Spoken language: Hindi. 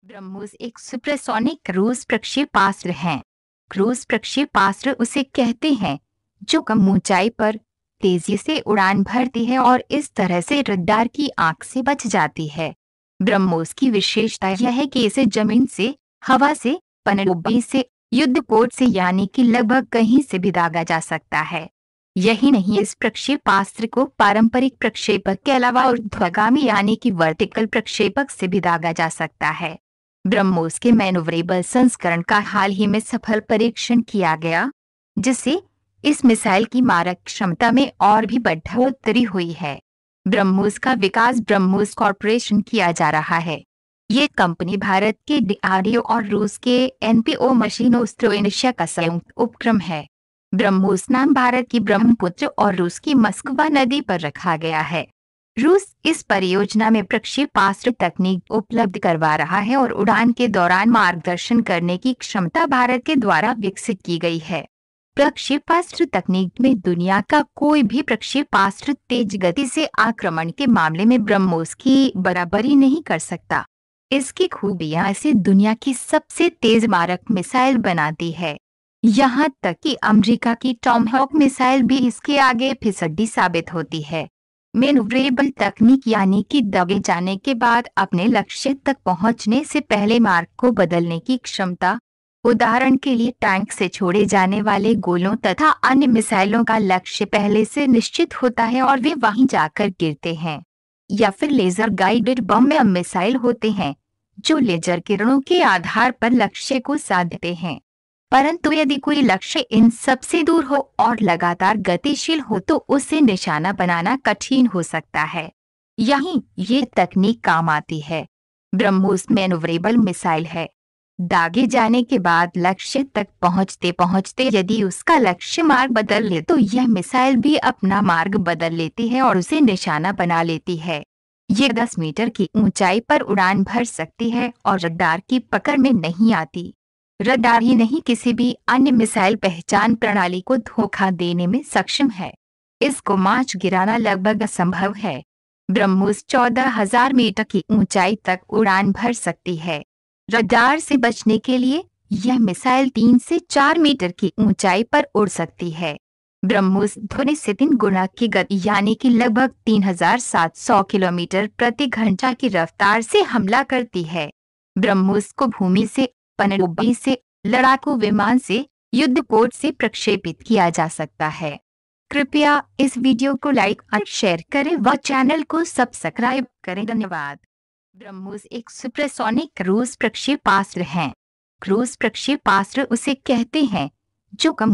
ब्रह्मोस एक सुपरसोनिक क्रूज प्रक्षेपास्त्र है। क्रूज प्रक्षेपास्त्र उसे कहते हैं जो कम ऊंचाई पर तेजी से उड़ान भरती है और इस तरह से रडार की आंख से बच जाती है। ब्रह्मोस की विशेषता यह है कि इसे जमीन से, हवा से, पनडुब्बी से, युद्धपोत से यानी कि लगभग कहीं से भी दागा जा सकता है। यही नहीं, इस प्रक्षेपास्त्र को पारंपरिक प्रक्षेपक के अलावा ऊर्ध्वगामी यानी कि वर्टिकल प्रक्षेपक से भी दागा जा सकता है। ब्रह्मोस के मैनूवरेबल संस्करण का हाल ही में सफल परीक्षण किया गया, जिससे इस मिसाइल की मारक क्षमता में और भी बढ़ोतरी हुई है। ब्रह्मोस का विकास ब्रह्मोस कॉरपोरेशन किया जा रहा है। ये कंपनी भारत के डीआरडीओ और रूस के एनपीओ मशीनोस्ट्रोइनिशिया का संयुक्त उपक्रम है। ब्रह्मोस नाम भारत की ब्रह्मपुत्र और रूस की मस्कवा नदी पर रखा गया है। रूस इस परियोजना में प्रक्षेपास्त्र तकनीक उपलब्ध करवा रहा है और उड़ान के दौरान मार्गदर्शन करने की क्षमता भारत के द्वारा विकसित की गई है। प्रक्षेपास्त्र तकनीक में दुनिया का कोई भी प्रक्षेपास्त्र तेज गति से आक्रमण के मामले में ब्रह्मोस की बराबरी नहीं कर सकता। इसकी खूबियां इसे दुनिया की सबसे तेज मारक मिसाइल बनाती है। यहाँ तक कि अमेरिका की टॉमहॉक मिसाइल भी इसके आगे फिसड्डी साबित होती है। मैनूवरेबल तकनीक यानी कि दबे जाने के बाद अपने लक्ष्य तक पहुंचने से पहले मार्ग को बदलने की क्षमता। उदाहरण के लिए टैंक से छोड़े जाने वाले गोलों तथा अन्य मिसाइलों का लक्ष्य पहले से निश्चित होता है और वे वहीं जाकर गिरते हैं। या फिर लेजर गाइडेड बम या मिसाइल होते हैं जो लेजर किरणों के आधार पर लक्ष्य को साधते हैं। परंतु यदि कोई लक्ष्य इन सबसे दूर हो और लगातार गतिशील हो तो उसे निशाना बनाना कठिन हो सकता है। यहीं ये तकनीक काम आती है। ब्रह्मोस मैनूवरेबल मिसाइल है। दागे जाने के बाद लक्ष्य तक पहुंचते पहुंचते यदि उसका लक्ष्य मार्ग बदल ले तो यह मिसाइल भी अपना मार्ग बदल लेती है और उसे निशाना बना लेती है। ये 10 मीटर की ऊंचाई पर उड़ान भर सकती है और रडार की पकड़ में नहीं आती। रडार ही नहीं, किसी भी अन्य मिसाइल पहचान प्रणाली को धोखा देने में सक्षम है। इसको माच गिराना लगभग असंभव है। ब्रह्मोस 14,000 मीटर की ऊंचाई तक उड़ान भर सकती है। रडार से बचने के लिए यह मिसाइल 3 से 4 मीटर की ऊंचाई पर उड़ सकती है। ब्रह्मोस ध्वनि से 3 गुना की गति यानी कि लगभग 3,700 किलोमीटर प्रति घंटा की रफ्तार से हमला करती है। ब्रह्मोस को भूमि से, पनडुब्बी से, लड़ाकू विमान से, युद्धपोत से प्रक्षेपित किया जा सकता है। कृपया इस वीडियो को लाइक और शेयर करें व चैनल को सब्सक्राइब करें। धन्यवाद। ब्रह्मोस एक सुपरसोनिक क्रूज प्रक्षेपास्त्र है। क्रूज प्रक्षेपास्त्र उसे कहते हैं जो कम